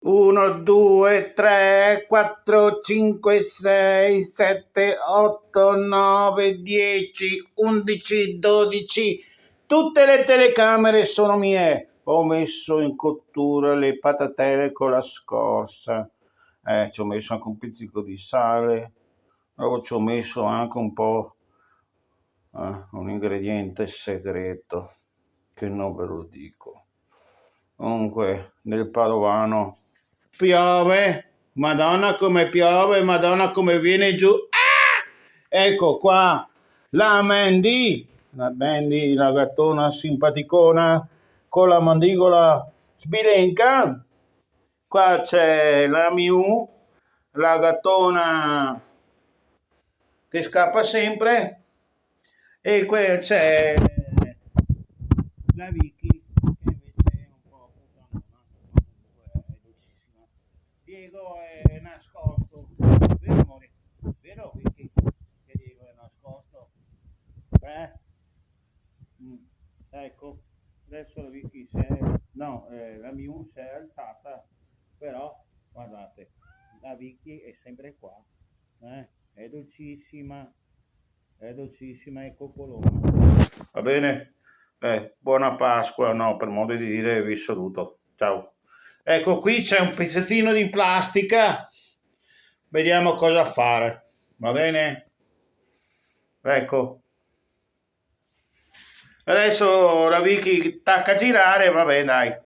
1, 2, 3, 4, 5, 6, 7, 8, 9, 10, 11, 12. Tutte le telecamere sono mie. Ho messo in cottura le patatelle con la scorza. Ci ho messo anche un pizzico di sale. Dopo ci ho messo anche un po' un ingrediente segreto che non ve lo dico. Comunque nel padovano piove, Madonna come piove, Madonna come viene giù. Ecco qua la Mandy, la gattona simpaticona con la mandigola sbilenca. Qua c'è la Miu, la gattona che scappa sempre, e qui c'è la Vicky che invece è un po' puttanona, comunque è dolcissima. Diego è nascosto, vero amore? Vero Vicky? Che Diego è nascosto? Eh? Ecco, adesso la Vicky no, la Miu si è alzata, però guardate, la Vicky è sempre qua, è dolcissima, è coccolona. Va bene? Buona Pasqua, no, per modo di dire, vi saluto. Ciao. Ecco, qui c'è un pezzettino di plastica. Vediamo cosa fare. Va bene? Ecco. Adesso la Vicky tacca a girare, va bene, dai.